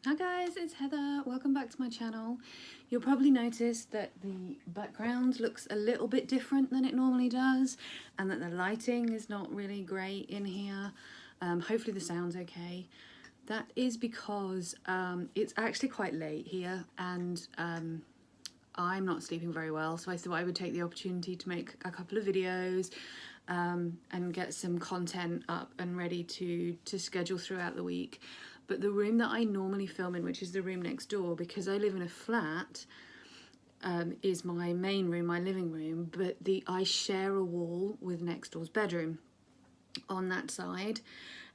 Hi guys, it's Heather. Welcome back to my channel. You'll probably notice that the background looks a little bit different than it normally does and that the lighting is not really great in here. Hopefully the sound's okay. That is because it's actually quite late here and I'm not sleeping very well, so I thought I would take the opportunity to make a couple of videos and get some content up and ready to schedule throughout the week. But the room that I normally film in, which is the room next door, because I live in a flat, is my main room, my living room, but I share a wall with next door's bedroom on that side,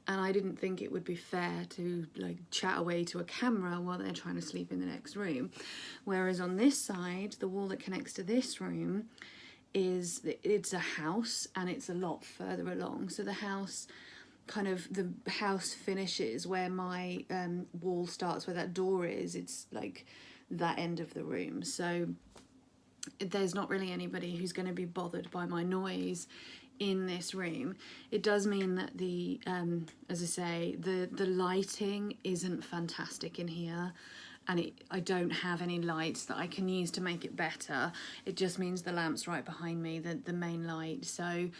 and I didn't think it would be fair to like chat away to a camera while they're trying to sleep in the next room. Whereas on this side, the wall that connects to this room it's a house and it's a lot further along. So the house finishes where my wall starts, where that door is. It's like that end of the room. So there's not really anybody who's going to be bothered by my noise in this room. It does mean that the as I say, the lighting isn't fantastic in here, and I don't have any lights that I can use to make it better. It just means the lamp's right behind me, the main light. So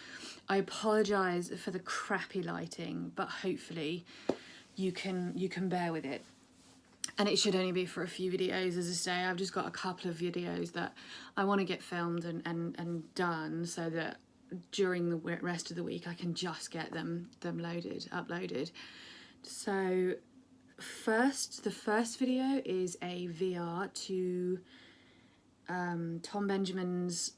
I apologise for the crappy lighting, but hopefully you can bear with it. And it should only be for a few videos. As I say, I've just got a couple of videos that I want to get filmed and done, so that during the rest of the week I can just get them uploaded. So the first video is a VR to Tom Benjamin's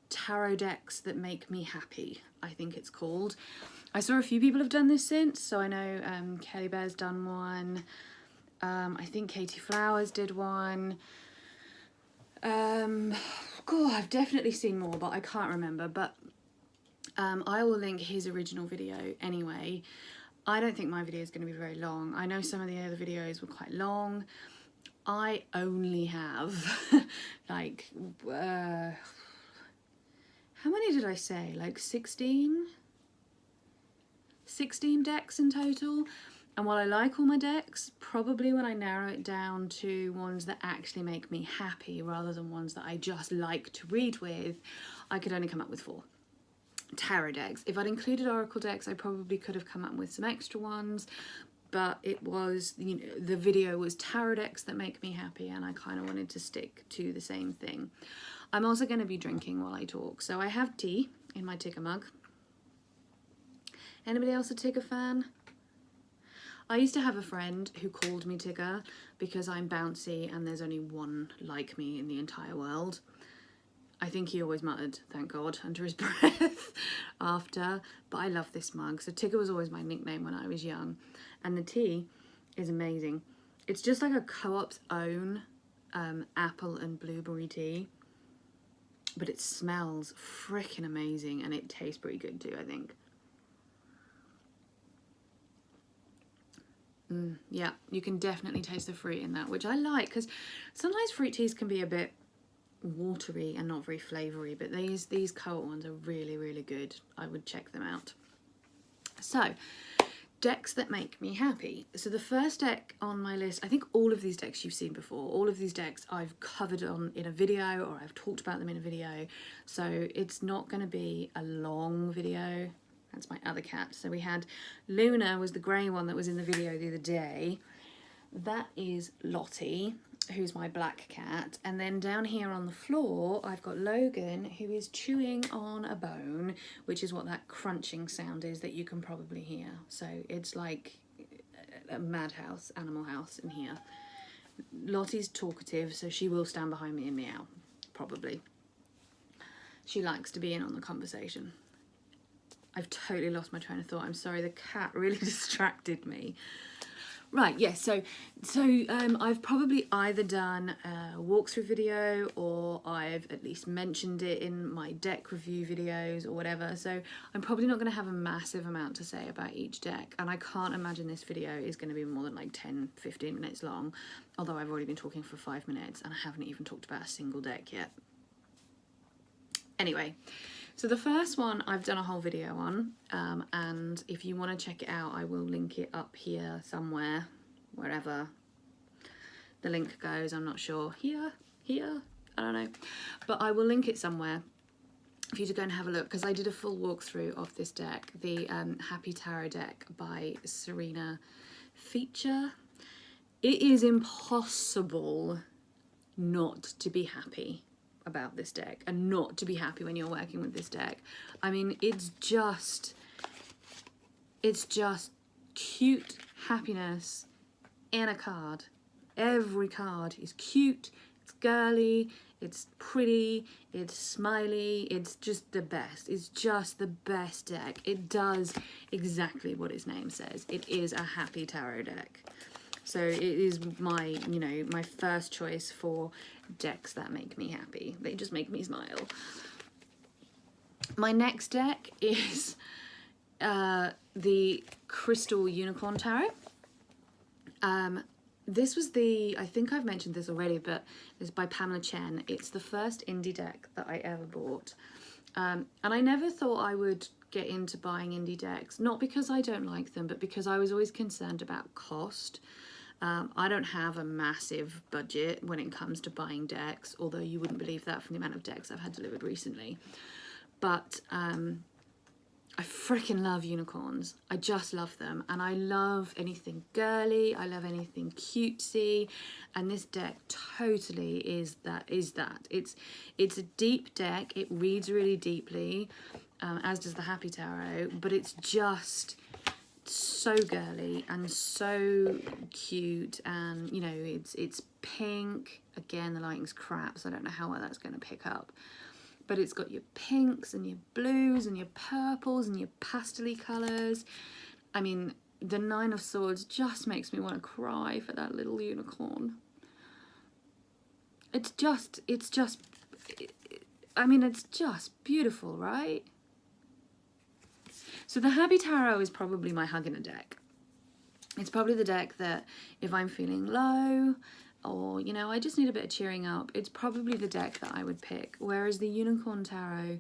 Tarot Decks That Make Me Happy, I think it's called. I saw a few people have done this since, so I know Kelly Bear's done one. I think Katie Flowers did one. I've definitely seen more, but I can't remember. But I will link his original video anyway. I don't think my video is going to be very long. I know some of the other videos were quite long. I only have like, how many did I say? Like 16 decks in total. And while I like all my decks, probably when I narrow it down to ones that actually make me happy rather than ones that I just like to read with, I could only come up with 4 tarot decks. If I'd included oracle decks, I probably could have come up with some extra ones, but it was, the video was tarot decks that make me happy, and I kind of wanted to stick to the same thing. I'm also going to be drinking while I talk, so I have tea in my Tigger mug. Anybody else a Tigger fan? I used to have a friend who called me Tigger because I'm bouncy and there's only one like me in the entire world. I think he always muttered, "Thank God," under his breath after, but I love this mug. So Tigger was always my nickname when I was young. And the tea is amazing. It's just like a Co-op's own apple and blueberry tea, but it smells freaking amazing and it tastes pretty good too, I think. Yeah, you can definitely taste the fruit in that, which I like, because sometimes fruit teas can be a bit watery and not very flavoury, but these Co-op ones are really, really good. I would check them out. So, decks that make me happy. So the first deck on my list, I think all of these decks you've seen before. All of these decks I've covered in a video, or I've talked about them in a video, so it's not going to be a long video. That's my other cat. So we had Luna, was the grey one that was in the video the other day. That is Lottie, who's my black cat. And then down here on the floor, I've got Logan, who is chewing on a bone, which is what that crunching sound is that you can probably hear. So it's like a madhouse, animal house in here. Lottie's talkative, so she will stand behind me and meow, probably. She likes to be in on the conversation. I've totally lost my train of thought. I'm sorry, the cat really distracted me. Right, yes, so I've probably either done a walkthrough video, or I've at least mentioned it in my deck review videos or whatever, so I'm probably not going to have a massive amount to say about each deck, and I can't imagine this video is going to be more than like 10-15 minutes long, although I've already been talking for 5 minutes and I haven't even talked about a single deck yet. Anyway, so the first one I've done a whole video on, and if you want to check it out, I will link it up here somewhere, wherever. the link goes. I'm not sure. Here, I don't know. But I will link it somewhere for you to go and have a look, because I did a full walkthrough of this deck, the Happy Tarot deck by Serena Feature. It is impossible not to be happy about this deck and not to be happy when you're working with this deck. I mean, it's just cute happiness in a card. Every card is cute, it's girly, it's pretty, it's smiley, it's just the best. It's just the best deck. It does exactly what its name says. It is a happy tarot deck. So it is my, you know, my first choice for decks that make me happy. They just make me smile. My next deck is the Crystal Unicorn Tarot. This was I think I've mentioned this already, but it's by Pamela Chen. It's the first indie deck that I ever bought. And I never thought I would get into buying indie decks, not because I don't like them, but because I was always concerned about cost. I don't have a massive budget when it comes to buying decks, although you wouldn't believe that from the amount of decks I've had delivered recently. But I freaking love unicorns. I just love them, and I love anything girly. I love anything cutesy, and this deck totally is that. It's a deep deck. It reads really deeply, as does the Happy Tarot, but it's just so girly and so cute, and you know, it's pink. Again, the lighting's crap, so I don't know how well that's going to pick up. But it's got your pinks and your blues and your purples and your pastel-y colours. I mean, the Nine of Swords just makes me want to cry for that little unicorn. It's just beautiful, right? So the Happy Tarot is probably my hug in a deck. It's probably the deck that if I'm feeling low, or, you know, I just need a bit of cheering up, it's probably the deck that I would pick. Whereas the Unicorn Tarot,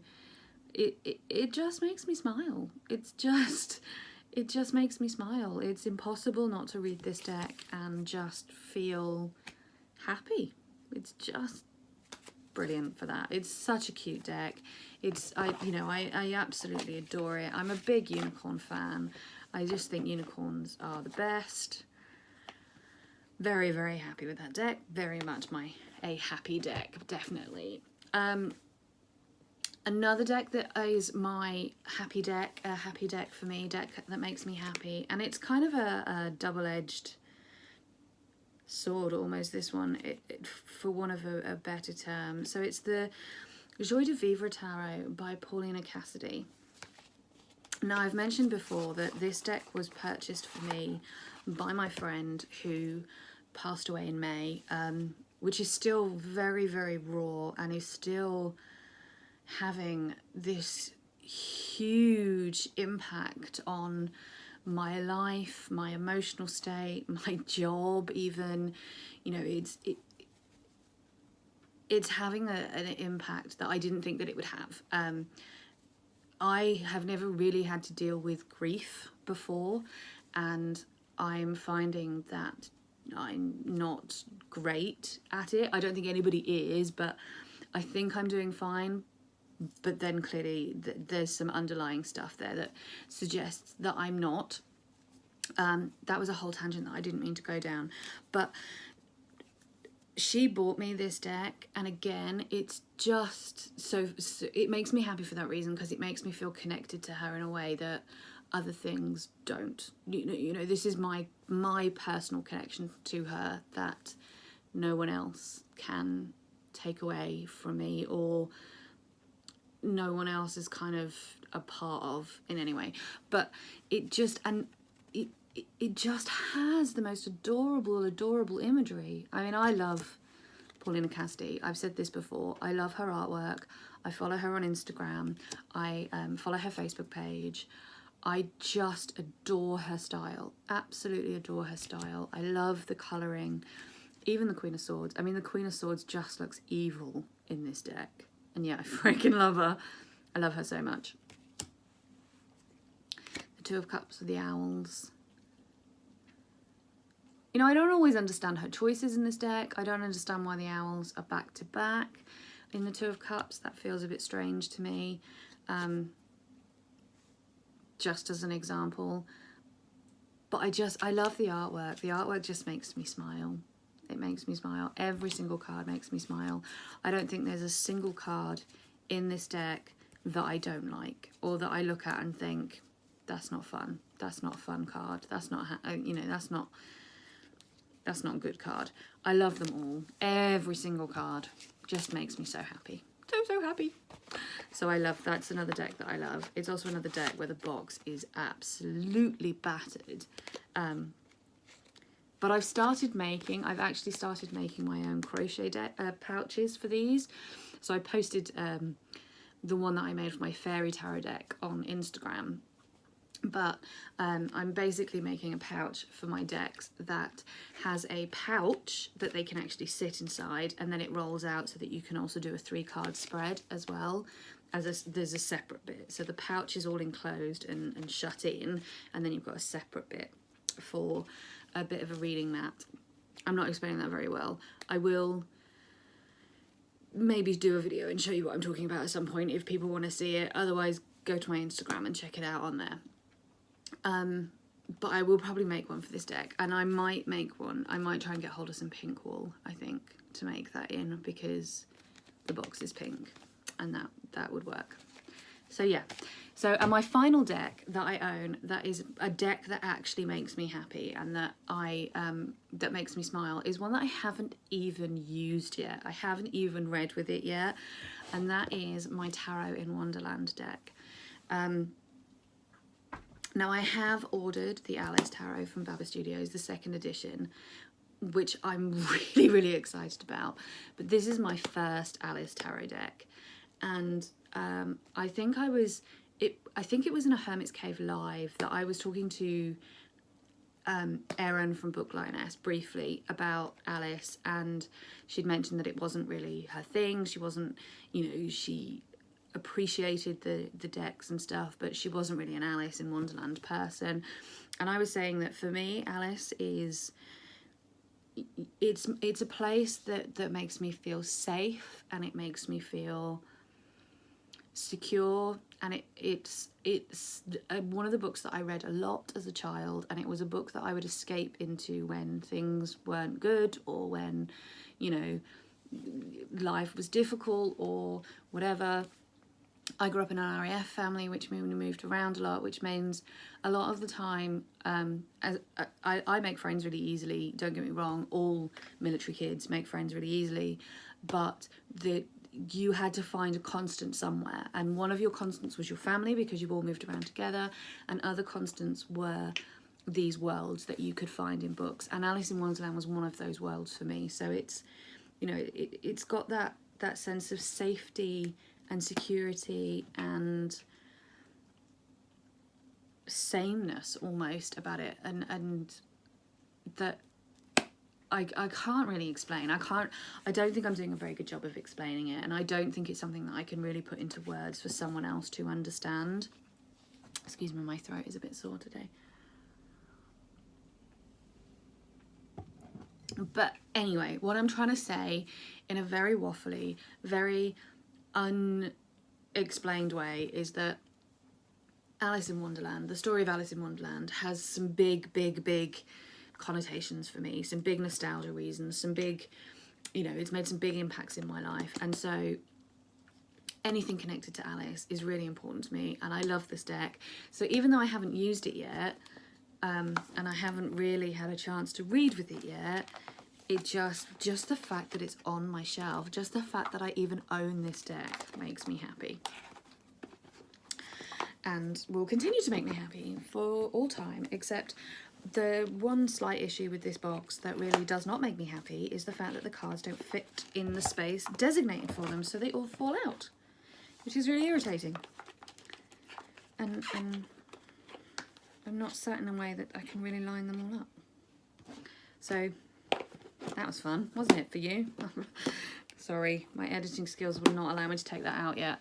it just makes me smile. It just makes me smile. It's impossible not to read this deck and just feel happy. It's just brilliant for that. It's such a cute deck. I absolutely adore it. I'm a big unicorn fan. I just think unicorns are the best. Very, very happy with that deck. Very much a happy deck, definitely. Another deck that is my happy deck, a happy deck for me, deck that makes me happy, and it's kind of a double-edged sword almost, this one, for want of a better term. So it's the Joie de Vivre Tarot by Paulina Cassidy. Now, I've mentioned before that this deck was purchased for me by my friend who passed away in May, which is still very, very raw and is still having this huge impact on my life, my emotional state, my job even. You know, it's having an impact that I didn't think that it would have. I have never really had to deal with grief before, and I'm finding that I'm not great at it. I don't think anybody is, but I think I'm doing fine. But then clearly there's some underlying stuff there that suggests that I'm not. That was a whole tangent that I didn't mean to go down. But she bought me this deck, and again, it's just so it makes me happy for that reason, because it makes me feel connected to her in a way that other things don't. You know, this is my personal connection to her that no one else can take away from me, or no one else is kind of a part of in any way. But it just has the most adorable imagery. I mean, I love Paulina Cassidy. I've said this before. I love her artwork. I follow her on Instagram. I follow her Facebook page. I just adore her style. Absolutely adore her style. I love the colouring. Even the Queen of Swords. I mean, the Queen of Swords just looks evil in this deck. And yeah, I freaking love her. I love her so much. The Two of Cups with the owls. You know, I don't always understand her choices in this deck. I don't understand why the owls are back to back in the Two of Cups. That feels a bit strange to me. Just as an example. But I love the artwork. The artwork just makes me smile. It makes me smile. Every single card makes me smile. I don't think there's a single card in this deck that I don't like, or that I look at and think, that's not fun. That's not a fun card. That's not, you know, that's not a good card. I love them all. Every single card just makes me so happy. So happy. So I love, that's another deck that I love. It's also another deck where the box is absolutely battered. But I've actually started making my own crochet pouches for these. So I posted the one that I made for my fairy tarot deck on Instagram. But I'm basically making a pouch for my decks that has a pouch that they can actually sit inside, and then it rolls out so that you can also do a 3-card spread as well. There's a separate bit. So the pouch is all enclosed and shut in, and then you've got a separate bit for a bit of a reading mat. I'm not explaining that very well. I will maybe do a video and show you what I'm talking about at some point if people want to see it. Otherwise, go to my Instagram and check it out on there. But I will probably make one for this deck, and I might make one. I might try and get hold of some pink wool, I think, to make that in, because the box is pink, and that would work. So yeah. So my final deck that I own, that is a deck that actually makes me happy and that that makes me smile, is one that I haven't even used yet. I haven't even read with it yet, and that is my Tarot in Wonderland deck. Now, I have ordered the Alice Tarot from Baba Studios, the 2nd edition, which I'm really, really excited about. But this is my first Alice Tarot deck. And I think it was in a Hermit's Cave live that I was talking to Erin from Book Lioness briefly about Alice, and she'd mentioned that it wasn't really her thing. She wasn't, you know, she appreciated the decks and stuff, but she wasn't really an Alice in Wonderland person. And I was saying that for me, Alice is, it's a place that makes me feel safe, and it makes me feel secure, and it's one of the books that I read a lot as a child, and it was a book that I would escape into when things weren't good, or when, you know, life was difficult or whatever. I grew up in an RAF family, which means we moved around a lot, which means a lot of the time, I make friends really easily. Don't get me wrong, all military kids make friends really easily, but you had to find a constant somewhere, and one of your constants was your family, because you all moved around together, and other constants were these worlds that you could find in books, and Alice in Wonderland was one of those worlds for me. So it's, you know, it's got that sense of safety and security and sameness almost about it, and that I can't really explain. I don't think I'm doing a very good job of explaining it, and I don't think it's something that I can really put into words for someone else to understand. Excuse me, my throat is a bit sore today. But anyway, what I'm trying to say in a very waffly, very unexplained way is that Alice in Wonderland, the story of Alice in Wonderland, has some big connotations for me, some big nostalgia reasons, some big, you know, it's made some big impacts in my life, and so anything connected to Alice is really important to me, and I love this deck. So even though I haven't used it yet, and I haven't really had a chance to read with it yet, it just the fact that it's on my shelf, just the fact that I even own this deck makes me happy, and will continue to make me happy for all time. Except the one slight issue with this box that really does not make me happy is the fact that the cards don't fit in the space designated for them, so they all fall out, which is really irritating. And I'm not sat in a way that I can really line them all up. So that was fun, wasn't it, for you? Sorry, my editing skills will not allow me to take that out yet.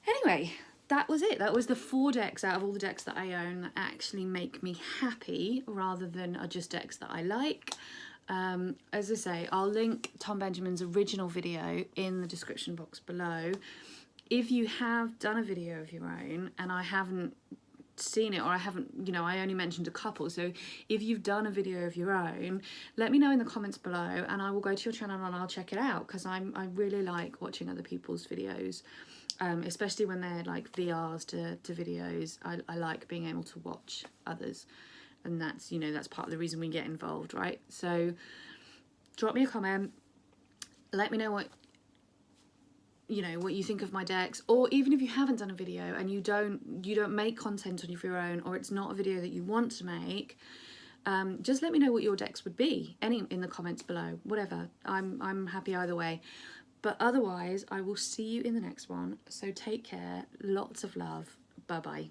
Anyway, that was it. That was the 4 decks out of all the decks that I own that actually make me happy rather than are just decks that I like. As I say, I'll link Tom Benjamin's original video in the description box below. If you have done a video of your own and I haven't seen it, or I haven't, you know, I only mentioned a couple, so if you've done a video of your own, let me know in the comments below and I will go to your channel and I'll check it out, because I really like watching other people's videos, especially when they're like VRs to videos. I like being able to watch others, and that's, you know, that's part of the reason we get involved, right? So drop me a comment, let me know what, you know, what you think of my decks, or even if you haven't done a video and you don't make content on your own, or it's not a video that you want to make, just let me know what your decks would be, any in the comments below, whatever. I'm happy either way. But otherwise, I will see you in the next one. So take care, lots of love, bye bye.